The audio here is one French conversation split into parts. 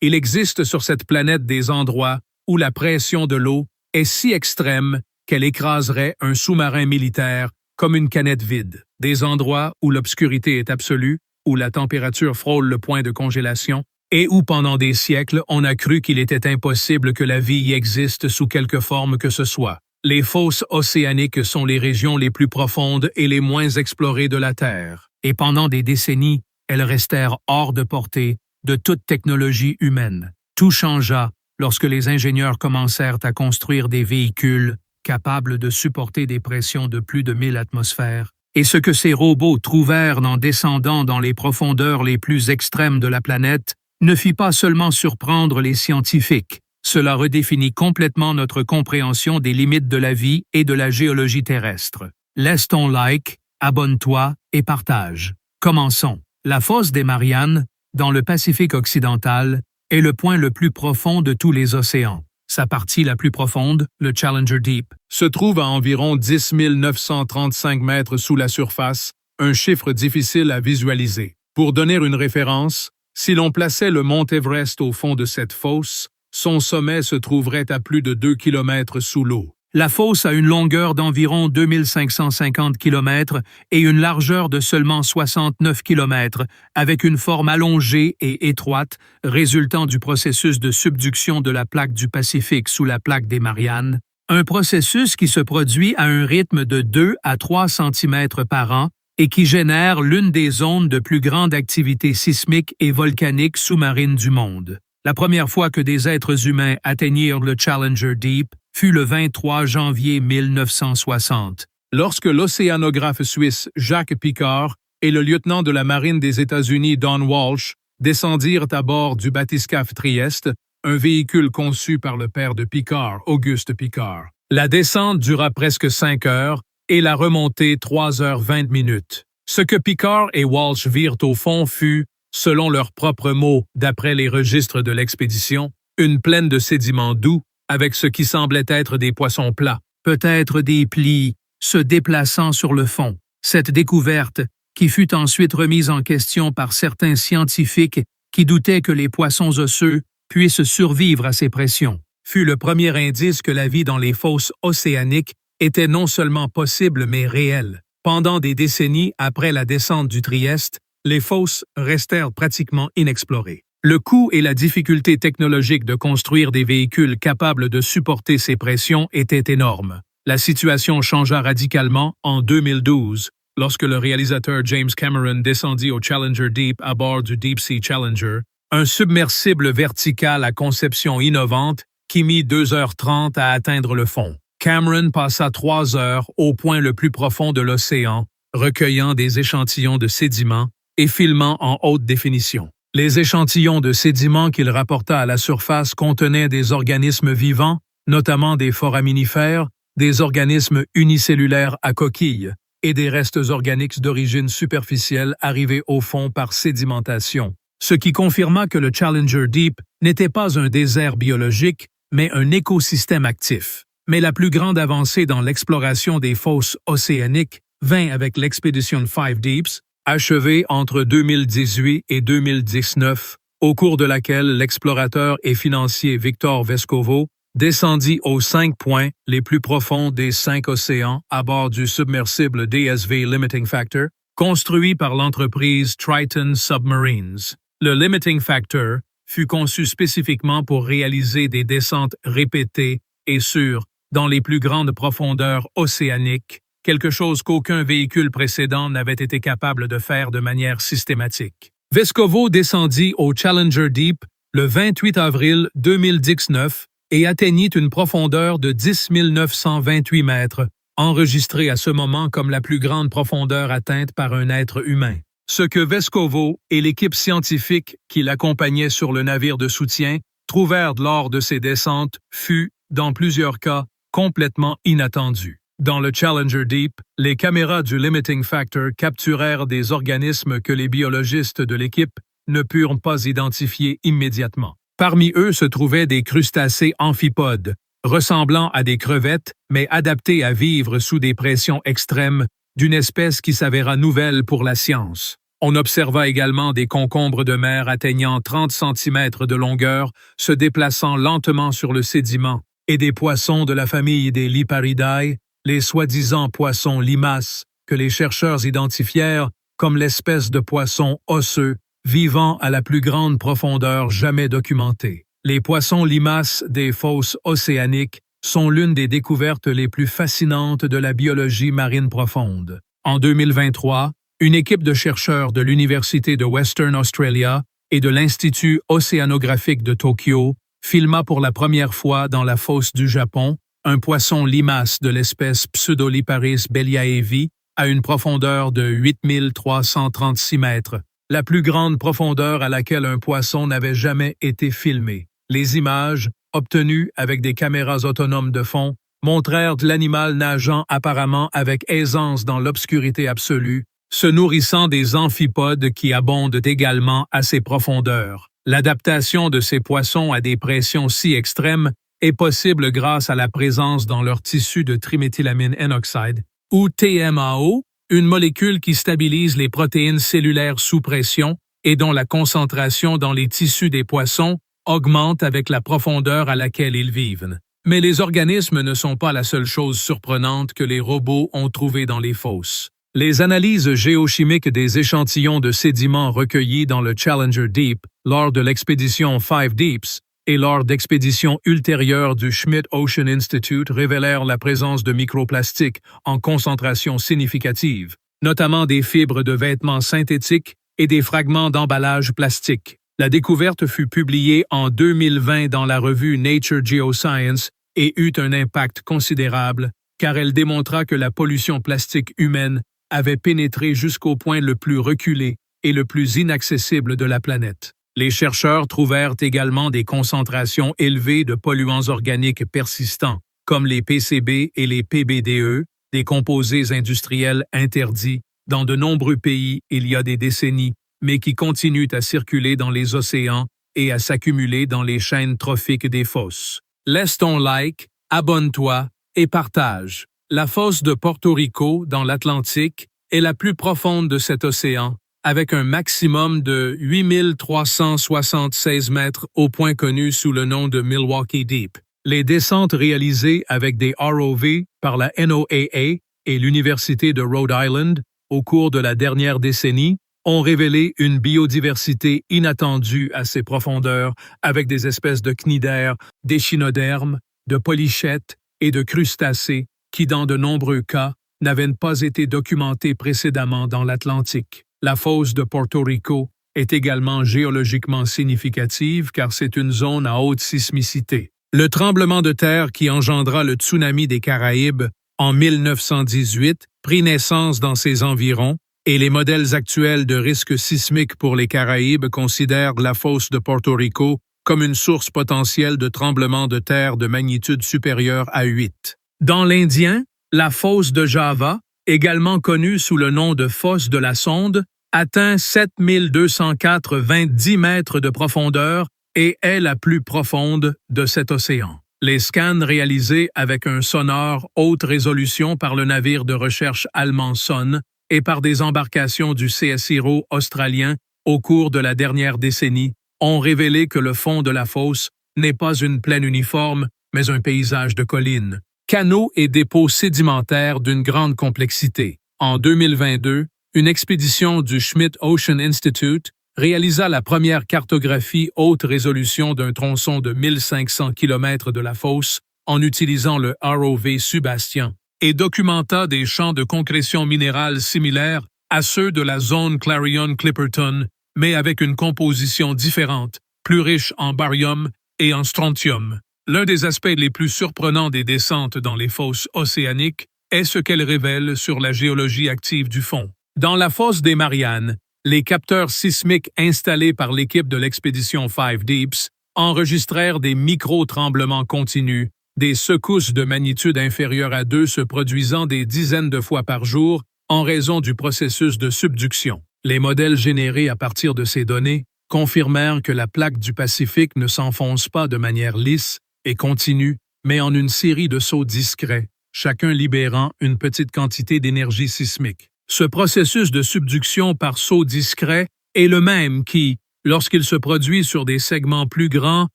Il existe sur cette planète des endroits où la pression de l'eau est si extrême qu'elle écraserait un sous-marin militaire comme une canette vide. Des endroits où l'obscurité est absolue, où la température frôle le point de congélation, et où pendant des siècles on a cru qu'il était impossible que la vie y existe sous quelque forme que ce soit. Les fosses océaniques sont les régions les plus profondes et les moins explorées de la Terre, et pendant des décennies, elles restèrent hors de portée de toute technologie humaine. Tout changea lorsque les ingénieurs commencèrent à construire des véhicules capables de supporter des pressions de plus de 1000 atmosphères, et ce que ces robots trouvèrent en descendant dans les profondeurs les plus extrêmes de la planète ne fit pas seulement surprendre les scientifiques, cela redéfinit complètement notre compréhension des limites de la vie et de la géologie terrestre. Laisse ton like, abonne-toi et partage. Commençons. La fosse des Mariannes, dans le Pacifique occidental, est le point le plus profond de tous les océans. Sa partie la plus profonde, le Challenger Deep, se trouve à environ 10 935 mètres sous la surface, un chiffre difficile à visualiser. Pour donner une référence, si l'on plaçait le mont Everest au fond de cette fosse, son sommet se trouverait à plus de 2 km sous l'eau. La fosse a une longueur d'environ 2550 km et une largeur de seulement 69 km, avec une forme allongée et étroite résultant du processus de subduction de la plaque du Pacifique sous la plaque des Mariannes, un processus qui se produit à un rythme de 2 à 3 cm par an et qui génère l'une des zones de plus grande activité sismique et volcanique sous-marine du monde. La première fois que des êtres humains atteignirent le Challenger Deep fut le 23 janvier 1960, lorsque l'océanographe suisse Jacques Piccard et le lieutenant de la marine des États-Unis Don Walsh descendirent à bord du bathyscaphe Trieste, un véhicule conçu par le père de Piccard, Auguste Piccard. La descente dura presque 5 heures et la remontée 3 heures 20 minutes. Ce que Piccard et Walsh virent au fond fut, selon leurs propres mots d'après les registres de l'expédition, une plaine de sédiments doux, avec ce qui semblait être des poissons plats, peut-être des plis, se déplaçant sur le fond. Cette découverte, qui fut ensuite remise en question par certains scientifiques qui doutaient que les poissons osseux puissent survivre à ces pressions, fut le premier indice que la vie dans les fosses océaniques était non seulement possible mais réelle. Pendant des décennies après la descente du Trieste, les fosses restèrent pratiquement inexplorées. Le coût et la difficulté technologique de construire des véhicules capables de supporter ces pressions étaient énormes. La situation changea radicalement en 2012, lorsque le réalisateur James Cameron descendit au Challenger Deep à bord du Deep Sea Challenger, un submersible vertical à conception innovante qui mit 2h30 à atteindre le fond. Cameron passa 3 heures au point le plus profond de l'océan, recueillant des échantillons de sédiments et filmant en haute définition. Les échantillons de sédiments qu'il rapporta à la surface contenaient des organismes vivants, notamment des foraminifères, des organismes unicellulaires à coquilles et des restes organiques d'origine superficielle arrivés au fond par sédimentation, ce qui confirma que le Challenger Deep n'était pas un désert biologique, mais un écosystème actif. Mais la plus grande avancée dans l'exploration des fosses océaniques vint avec l'expédition Five Deeps, achevée entre 2018 et 2019, au cours de laquelle l'explorateur et financier Victor Vescovo descendit aux 5 points les plus profonds des 5 océans à bord du submersible DSV Limiting Factor, construit par l'entreprise Triton Submarines. Le Limiting Factor fut conçu spécifiquement pour réaliser des descentes répétées et sûres dans les plus grandes profondeurs océaniques, quelque chose qu'aucun véhicule précédent n'avait été capable de faire de manière systématique. Vescovo descendit au Challenger Deep le 28 avril 2019 et atteignit une profondeur de 10 928 mètres, enregistrée à ce moment comme la plus grande profondeur atteinte par un être humain. Ce que Vescovo et l'équipe scientifique qui l'accompagnait sur le navire de soutien trouvèrent lors de ces descentes fut, dans plusieurs cas, complètement inattendu. Dans le Challenger Deep, les caméras du Limiting Factor capturèrent des organismes que les biologistes de l'équipe ne purent pas identifier immédiatement. Parmi eux se trouvaient des crustacés amphipodes, ressemblant à des crevettes, mais adaptés à vivre sous des pressions extrêmes, d'une espèce qui s'avéra nouvelle pour la science. On observa également des concombres de mer atteignant 30 cm de longueur, se déplaçant lentement sur le sédiment, et des poissons de la famille des Liparidae, les soi-disant poissons limaces, que les chercheurs identifièrent comme l'espèce de poisson osseux vivant à la plus grande profondeur jamais documentée. Les poissons limaces des fosses océaniques sont l'une des découvertes les plus fascinantes de la biologie marine profonde. En 2023, une équipe de chercheurs de l'Université de Western Australia et de l'Institut océanographique de Tokyo filma pour la première fois dans la fosse du Japon un poisson limace de l'espèce Pseudoliparis belliaevi à une profondeur de 8336 mètres, la plus grande profondeur à laquelle un poisson n'avait jamais été filmé. Les images, obtenues avec des caméras autonomes de fond, montrèrent l'animal nageant apparemment avec aisance dans l'obscurité absolue, se nourrissant des amphipodes qui abondent également à ces profondeurs. L'adaptation de ces poissons à des pressions si extrêmes est possible grâce à la présence dans leur tissu de triméthylamine N-oxide, ou TMAO, une molécule qui stabilise les protéines cellulaires sous pression et dont la concentration dans les tissus des poissons augmente avec la profondeur à laquelle ils vivent. Mais les organismes ne sont pas la seule chose surprenante que les robots ont trouvée dans les fosses. Les analyses géochimiques des échantillons de sédiments recueillis dans le Challenger Deep lors de l'expédition Five Deeps et lors d'expéditions ultérieures du Schmidt Ocean Institute révélèrent la présence de microplastiques en concentration significative, notamment des fibres de vêtements synthétiques et des fragments d'emballage plastique. La découverte fut publiée en 2020 dans la revue Nature Geoscience et eut un impact considérable, car elle démontra que la pollution plastique humaine avait pénétré jusqu'au point le plus reculé et le plus inaccessible de la planète. Les chercheurs trouvèrent également des concentrations élevées de polluants organiques persistants, comme les PCB et les PBDE, des composés industriels interdits dans de nombreux pays il y a des décennies, mais qui continuent à circuler dans les océans et à s'accumuler dans les chaînes trophiques des fosses. Laisse ton like, abonne-toi et partage. La fosse de Porto Rico, dans l'Atlantique, est la plus profonde de cet océan, avec un maximum de 8376 mètres au point connu sous le nom de Milwaukee Deep. Les descentes réalisées avec des ROV par la NOAA et l'Université de Rhode Island au cours de la dernière décennie ont révélé une biodiversité inattendue à ces profondeurs avec des espèces de cnidaires, d'échinodermes, de polychètes et de crustacés qui, dans de nombreux cas, n'avaient pas été documentés précédemment dans l'Atlantique. La fosse de Porto Rico est également géologiquement significative car c'est une zone à haute sismicité. Le tremblement de terre qui engendra le tsunami des Caraïbes en 1918 prit naissance dans ces environs et les modèles actuels de risque sismique pour les Caraïbes considèrent la fosse de Porto Rico comme une source potentielle de tremblements de terre de magnitude supérieure à 8. Dans l'Indien, la fosse de Java, également connue sous le nom de fosse de la Sonde, atteint 7290 mètres de profondeur et est la plus profonde de cet océan. Les scans réalisés avec un sonore haute résolution par le navire de recherche allemand SON et par des embarcations du CSIRO australien au cours de la dernière décennie ont révélé que le fond de la fosse n'est pas une plaine uniforme, mais un paysage de collines, canaux et dépôts sédimentaires d'une grande complexité. En 2022, une expédition du Schmidt Ocean Institute réalisa la première cartographie haute résolution d'un tronçon de 1500 km de la fosse en utilisant le ROV Subastien et documenta des champs de concrétion minérale similaires à ceux de la zone Clarion-Clipperton, mais avec une composition différente, plus riche en barium et en strontium. L'un des aspects les plus surprenants des descentes dans les fosses océaniques est ce qu'elles révèlent sur la géologie active du fond. Dans la fosse des Mariannes, les capteurs sismiques installés par l'équipe de l'expédition Five Deeps enregistrèrent des micro-tremblements continus, des secousses de magnitude inférieure à 2 se produisant des dizaines de fois par jour en raison du processus de subduction. Les modèles générés à partir de ces données confirmèrent que la plaque du Pacifique ne s'enfonce pas de manière lisse et continue, mais en une série de sauts discrets, chacun libérant une petite quantité d'énergie sismique. Ce processus de subduction par saut discret est le même qui, lorsqu'il se produit sur des segments plus grands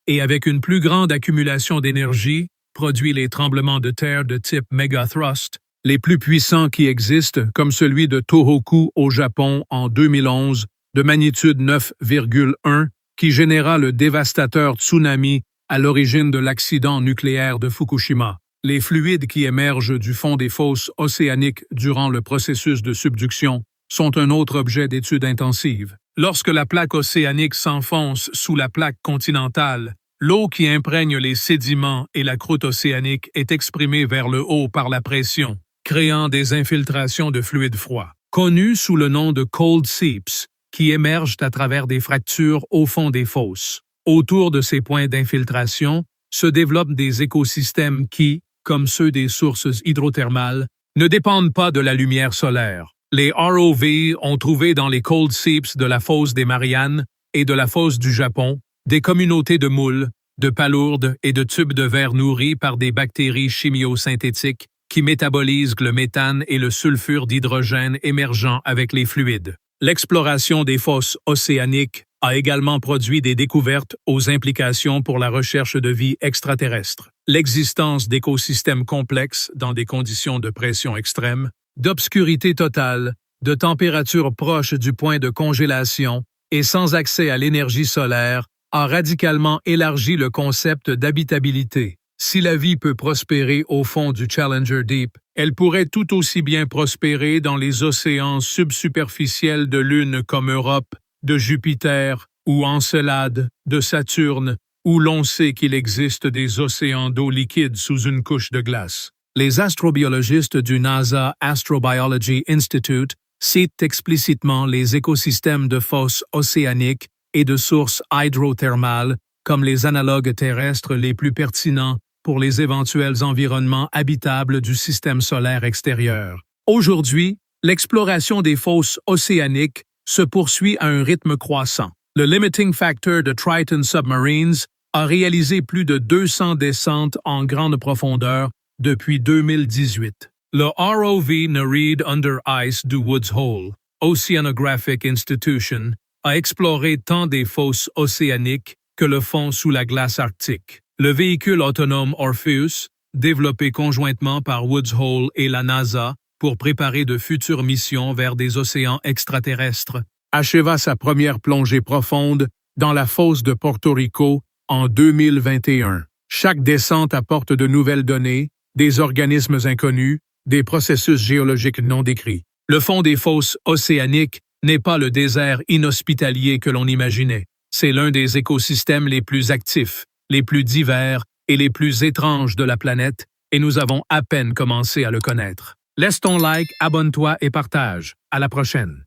et avec une plus grande accumulation d'énergie, produit les tremblements de terre de type mégathrust, les plus puissants qui existent, comme celui de Tohoku au Japon en 2011, de magnitude 9,1, qui généra le dévastateur tsunami à l'origine de l'accident nucléaire de Fukushima. Les fluides qui émergent du fond des fosses océaniques durant le processus de subduction sont un autre objet d'étude intensive. Lorsque la plaque océanique s'enfonce sous la plaque continentale, l'eau qui imprègne les sédiments et la croûte océanique est exprimée vers le haut par la pression, créant des infiltrations de fluides froids, connues sous le nom de cold seeps, qui émergent à travers des fractures au fond des fosses. Autour de ces points d'infiltration se développent des écosystèmes qui, comme ceux des sources hydrothermales, ne dépendent pas de la lumière solaire. Les ROV ont trouvé dans les cold seeps de la fosse des Mariannes et de la fosse du Japon des communautés de moules, de palourdes et de tubes de verre nourris par des bactéries chimiosynthétiques qui métabolisent le méthane et le sulfure d'hydrogène émergeant avec les fluides. L'exploration des fosses océaniques a également produit des découvertes aux implications pour la recherche de vie extraterrestre. L'existence d'écosystèmes complexes dans des conditions de pression extrême, d'obscurité totale, de température proche du point de congélation et sans accès à l'énergie solaire a radicalement élargi le concept d'habitabilité. Si la vie peut prospérer au fond du Challenger Deep, elle pourrait tout aussi bien prospérer dans les océans subsuperficiels de lunes comme Europe, de Jupiter ou Encelade, de Saturne, où l'on sait qu'il existe des océans d'eau liquide sous une couche de glace. Les astrobiologistes du NASA Astrobiology Institute citent explicitement les écosystèmes de fosses océaniques et de sources hydrothermales comme les analogues terrestres les plus pertinents pour les éventuels environnements habitables du système solaire extérieur. Aujourd'hui, l'exploration des fosses océaniques se poursuit à un rythme croissant. Le Limiting Factor de Triton Submarines a réalisé plus de 200 descentes en grande profondeur depuis 2018. Le ROV Nereid Under Ice du Woods Hole, Oceanographic Institution, a exploré tant des fosses océaniques que le fond sous la glace arctique. Le véhicule autonome Orpheus, développé conjointement par Woods Hole et la NASA pour préparer de futures missions vers des océans extraterrestres, acheva sa première plongée profonde dans la fosse de Porto Rico en 2021. Chaque descente apporte de nouvelles données, des organismes inconnus, des processus géologiques non décrits. Le fond des fosses océaniques n'est pas le désert inhospitalier que l'on imaginait. C'est l'un des écosystèmes les plus actifs, les plus divers et les plus étranges de la planète, et nous avons à peine commencé à le connaître. Laisse ton like, abonne-toi et partage. À la prochaine.